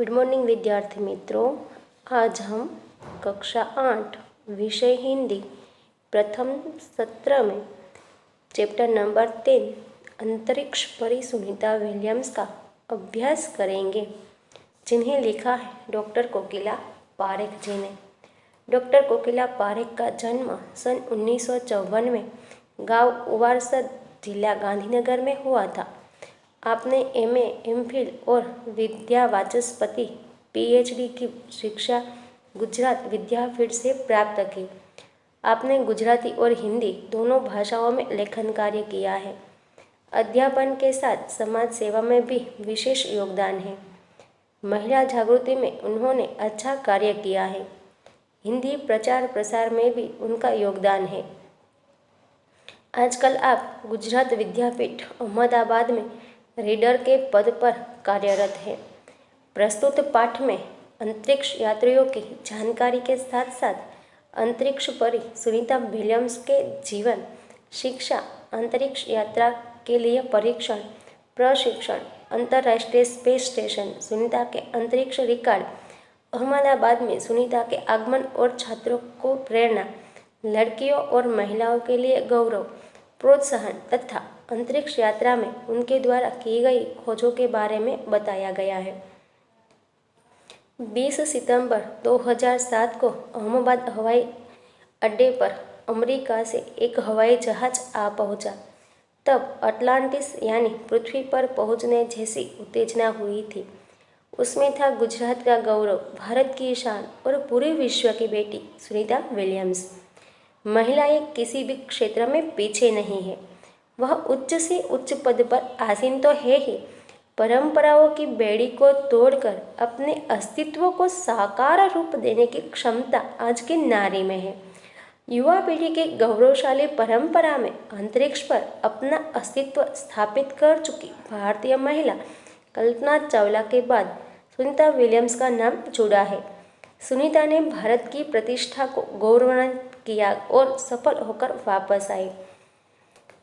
Good morning विद्यार्थी मित्रों। आज हम कक्षा 8 विषय हिंदी प्रथम सत्र में चैप्टर नंबर 3 अंतरिक्ष परी सुनीता विलियम्स का अभ्यास करेंगे, जिन्हें लिखा है डॉक्टर कोकिला पारेख जी ने। डॉक्टर कोकिला पारेख का जन्म सन 1954 में गांव उवारसद, जिला गांधीनगर में हुआ था। आपने एमए, एमफिल और विद्या वाचस्पति पीएचडी की शिक्षा गुजरात विद्यापीठ से प्राप्त की। आपने गुजराती और हिंदी दोनों भाषाओं में लेखन कार्य किया है। अध्यापन के साथ समाज सेवा में भी विशेष योगदान है। महिला जागृति में उन्होंने अच्छा कार्य किया है। हिंदी प्रचार प्रसार में भी उनका योगदान है। आजकल आप गुजरात विद्यापीठ अहमदाबाद में रीडर के पद पर कार्यरत है। प्रस्तुत पाठ में अंतरिक्ष यात्रियों की जानकारी के साथ साथ अंतरिक्ष परी सुनीता विलियम्स के जीवन, शिक्षा, अंतरिक्ष यात्रा के लिए परीक्षण, प्रशिक्षण, अंतर्राष्ट्रीय स्पेस स्टेशन, सुनीता के अंतरिक्ष रिकॉर्ड, अहमदाबाद में सुनीता के आगमन और छात्रों को प्रेरणा, लड़कियों और महिलाओं के लिए गौरव, प्रोत्साहन तथा अंतरिक्ष यात्रा में उनके द्वारा की गई खोजों के बारे में बताया गया है। 20 सितंबर 2007 को अहमदाबाद हवाई अड्डे पर अमेरिका से एक हवाई जहाज आ पहुंचा। तब अटलांटिस यानी पृथ्वी पर पहुंचने जैसी उत्तेजना हुई थी। उसमें था गुजरात का गौरव, भारत की शान और पूरे विश्व की बेटी सुनीता विलियम्स। महिलाएं किसी भी क्षेत्र में पीछे नहीं है। वह उच्च से उच्च पद पर आसीन तो है ही, परंपराओं की बेड़ी को तोड़कर अपने अस्तित्व को साकार रूप देने की क्षमता आज की नारी में है। युवा पीढ़ी की गौरवशाली परंपरा में अंतरिक्ष पर अपना अस्तित्व स्थापित कर चुकी भारतीय महिला कल्पना चावला के बाद सुनीता विलियम्स का नाम जुड़ा है। सुनीता ने भारत की प्रतिष्ठा को गौरवान्वित किया और सफल होकर वापस आई।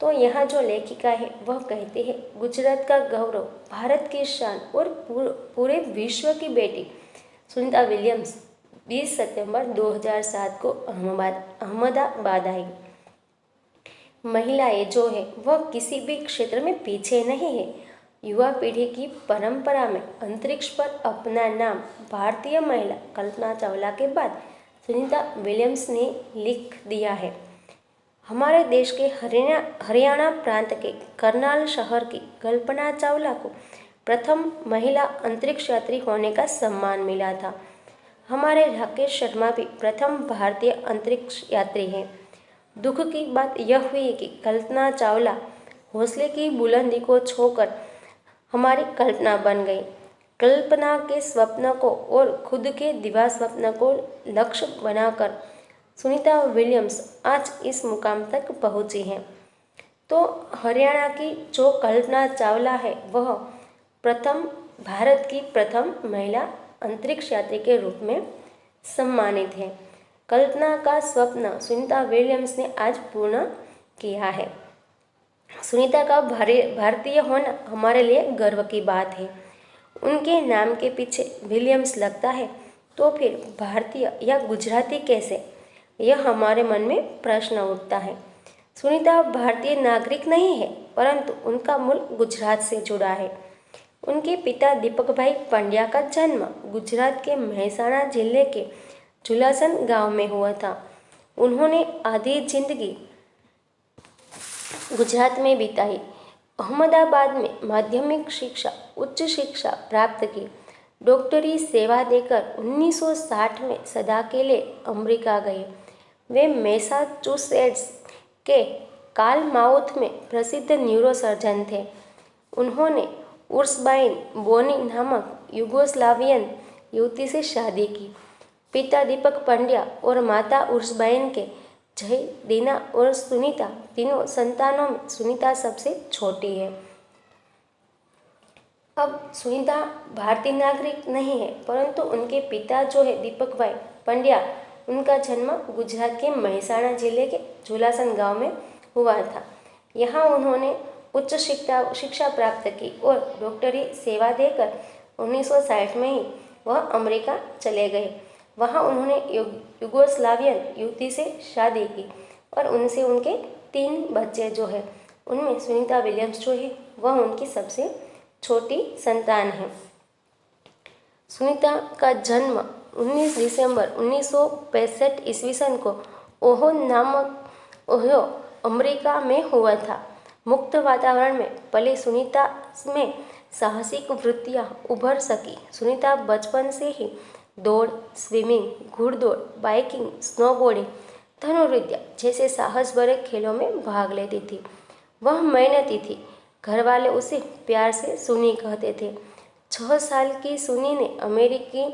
तो यहाँ जो लेखिका है वह कहती है, गुजरात का गौरव, भारत की शान और पूरे विश्व की बेटी सुनीता विलियम्स 20 सितंबर 2007 को अहमदाबाद आई। महिलाएं जो है वह किसी भी क्षेत्र में पीछे नहीं है। युवा पीढ़ी की परंपरा में अंतरिक्ष पर अपना नाम भारतीय महिला कल्पना चावला के बाद सुनीता विलियम्स ने लिख दिया है। हमारे देश के हरियाणा प्रांत के करनाल शहर की कल्पना चावला को प्रथम महिला अंतरिक्ष यात्री होने का सम्मान मिला था। हमारे राकेश शर्मा भी प्रथम भारतीय अंतरिक्ष यात्री हैं। दुख की बात यह हुई कि कल्पना चावला हौसले की बुलंदी को छोड़कर हमारी कल्पना बन गई। कल्पना के स्वप्न को और खुद के दिवा स्वप्न को लक्ष्य बनाकर सुनीता विलियम्स आज इस मुकाम तक पहुंची हैं। तो हरियाणा की जो कल्पना चावला है वह भारत की प्रथम महिला अंतरिक्ष यात्री के रूप में सम्मानित है। कल्पना का स्वप्न सुनीता विलियम्स ने आज पूर्ण किया है। सुनीता का भारतीय होना हमारे लिए गर्व की बात है। उनके नाम के पीछे विलियम्स लगता है तो फिर भारतीय या गुजराती कैसे, यह हमारे मन में प्रश्न उठता है। सुनीता भारतीय नागरिक नहीं है, परंतु उनका मूल गुजरात से जुड़ा है। उनके पिता दीपक भाई पंड्या का जन्म गुजरात के मेहसाणा जिले के झुलासन गांव में हुआ था। उन्होंने आधी जिंदगी गुजरात में बिताई। अहमदाबाद में माध्यमिक शिक्षा, उच्च शिक्षा प्राप्त की। डॉक्टरी सेवा देकर 1960 में सदा के लिए अमेरिका गए। वे मैसाचुसेट्स के कालमाउथ में प्रसिद्ध न्यूरोसर्जन थे। उन्होंने उर्सबाइन बोनी नामक युगोस्लावियन युवती से शादी की। पिता दीपक पंड्या और माता उर्सबाइन के जय, दीना और सुनीता तीनों संतानों में सुनीता सबसे छोटी है। अब सुनीता भारतीय नागरिक नहीं है, परंतु उनके पिता जो है दीपक भाई पंड्या, उनका जन्म गुजरात के मेहसाणा जिले के झुलासन गांव में हुआ था। यहाँ उन्होंने उच्च शिक्षा प्राप्त की और डॉक्टरी सेवा देकर 1960 में ही वह अमेरिका चले गए। वहाँ उन्होंने युगोस्लावियन युवती से शादी की और उनसे उनके 3 बच्चे जो है, उनमें सुनीता विलियम्स जो है वह उनकी सबसे छोटी संतान है। सुनीता का जन्म 19 दिसंबर 1965 ईस्वी सन को ओहियो अमेरिका में हुआ था। मुक्त वातावरण में पली सुनीता में साहसिक वृत्तियां उभर सकी। सुनीता बचपन से ही दौड़, स्विमिंग, घुड़दौड़, बाइकिंग, स्नोबोर्डिंग, धनुर्विद्या जैसे साहस भरे खेलों में भाग लेती थी। वह मेहनती थी। घर वाले उसे प्यार से सुनी कहते थे। 6 साल की सुनी ने अमेरिकी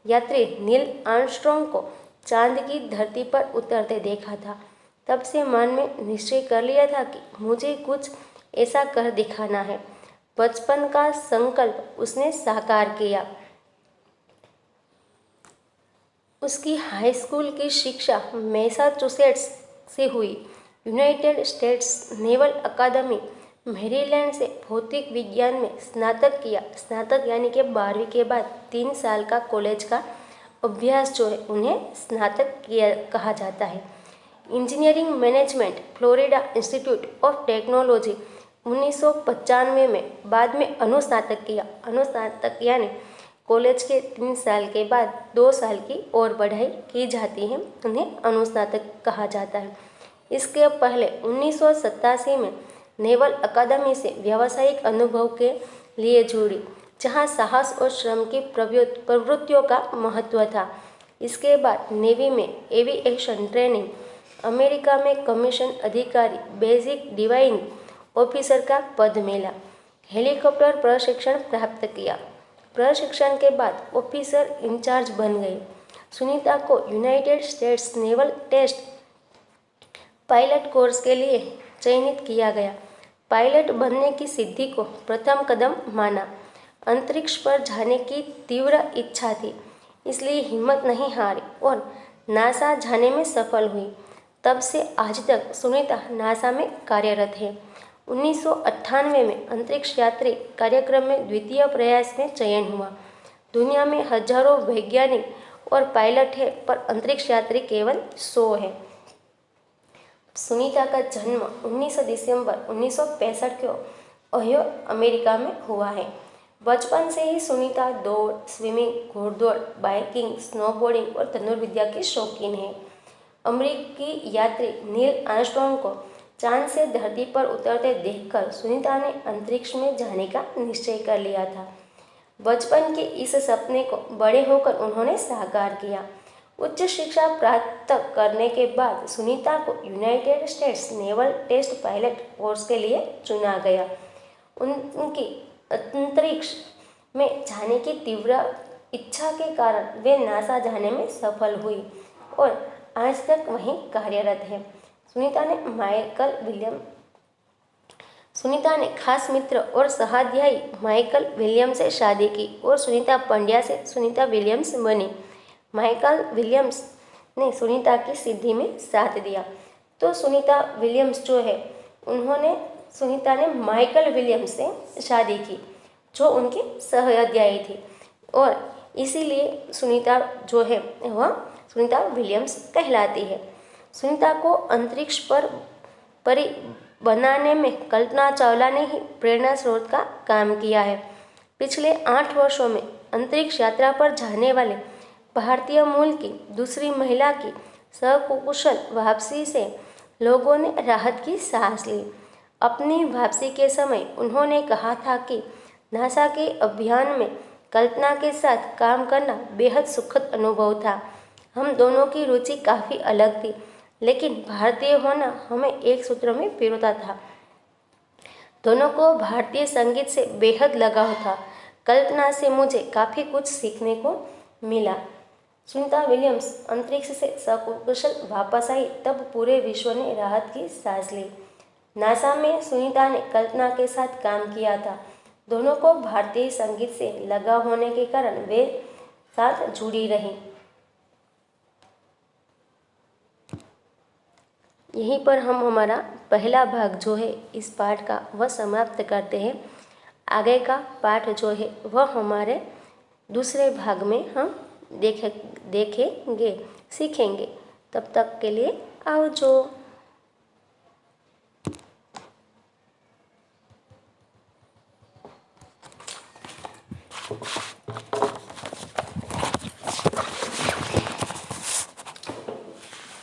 यात्री नील आर्मस्ट्रॉन्ग को चांद की धरती पर उतरते देखा था। तब से मन में निश्चय कर लिया था कि मुझे कुछ ऐसा कर दिखाना है। बचपन का संकल्प उसने साकार किया। उसकी हाई स्कूल की शिक्षा मैसाचुसेट्स से हुई। यूनाइटेड स्टेट्स नेवल अकादमी मैरीलैंड से भौतिक विज्ञान में स्नातक किया। स्नातक यानी कि 12वीं के बाद 3 साल का कॉलेज का अभ्यास जो है उन्हें स्नातक किया कहा जाता है। Engineering management Florida institute of technology 1995 में, बाद में अनुस्नातक किया। अनुस्नातक यानी कॉलेज के 3 साल के बाद 2 साल की और पढ़ाई की जाती है, उन्हें अनुस्नातक कहा जाता है। इसके पहले 1987 में नेवल अकादमी से व्यावसायिक अनुभव के लिए जुड़ी, जहां साहस और श्रम की प्रवृत्तियों का महत्व था। इसके बाद नेवी में एविएशन ट्रेनिंग, अमेरिका में कमीशन अधिकारी, बेसिक डिवाइंग ऑफिसर का पद मिला। हेलीकॉप्टर प्रशिक्षण प्राप्त किया। प्रशिक्षण के बाद ऑफिसर इंचार्ज बन गए। सुनीता को United States naval test pilot course के लिए चयनित किया गया। पायलट बनने की सिद्धि को प्रथम कदम माना। अंतरिक्ष पर जाने की तीव्र इच्छा थी, इसलिए हिम्मत नहीं हारी और नासा जाने में सफल हुई। तब से आज तक सुनीता नासा में कार्यरत है। 1998 में अंतरिक्ष यात्री कार्यक्रम में द्वितीय प्रयास में चयन हुआ। दुनिया में हजारों वैज्ञानिक और पायलट है, पर अंतरिक्ष यात्री केवल 100 है। सुनीता का जन्म 19 दिसंबर 1965 को ओहियो अमेरिका में हुआ है। बचपन से ही सुनीता दौड़, स्विमिंग, घोड़दौड़, बाइकिंग, स्नोबोर्डिंग और धनुर्विद्या की शौकीन है। अमेरिकी यात्री नील आर्मस्ट्रॉन्ग को चांद से धरती पर उतरते देखकर सुनीता ने अंतरिक्ष में जाने का निश्चय कर लिया था। बचपन के इस सपने को बड़े होकर उन्होंने साकार किया। उच्च शिक्षा प्राप्त करने के बाद सुनीता को United States naval test pilot course के लिए चुना गया। उनकी अंतरिक्ष में जाने की तीव्र इच्छा के कारण वे नासा जाने में सफल हुई और आज तक वहीं कार्यरत है। सुनीता ने खास मित्र और सहाध्यायी माइकल विलियम्स से शादी की और सुनीता पंड्या से सुनीता विलियम्स बनी। माइकल विलियम्स ने सुनीता की सिद्धि में साथ दिया, तो सुनीता विलियम्स जो है सुनीता ने माइकल विलियम्स से शादी की, जो उनकी सहाध्यायी थी, और इसीलिए सुनीता जो है वह सुनीता विलियम्स कहलाती है। सुनीता को अंतरिक्ष पर बनाने में कल्पना चावला ने ही प्रेरणा स्रोत का काम किया है। पिछले 8 वर्षों में अंतरिक्ष यात्रा पर जाने वाले भारतीय मूल की दूसरी महिला की सकुशल वापसी से लोगों ने राहत की सांस ली। अपनी वापसी के समय उन्होंने कहा था कि नासा के अभियान में कल्पना के साथ काम करना बेहद सुखद अनुभव था। हम दोनों की रुचि काफ़ी अलग थी, लेकिन भारतीय होना हमें एक सूत्र में पिरोता था। दोनों को भारतीय संगीत से बेहद लगाव था। कल्पना से मुझे काफ़ी कुछ सीखने को मिला। सुनीता विलियम्स अंतरिक्ष से सकुशल वापस आई, तब पूरे विश्व ने राहत की सांस ली। नासा में सुनीता ने कल्पना के साथ काम किया था। दोनों को भारतीय संगीत से लगाव होने के कारण वे साथ जुड़ी रहीं। यहीं पर हम हमारा पहला भाग जो है इस पाठ का वह समाप्त करते हैं। आगे का पाठ जो है वह हमारे दूसरे भाग में हम देखेंगे सीखेंगे। तब तक के लिए आओ जो।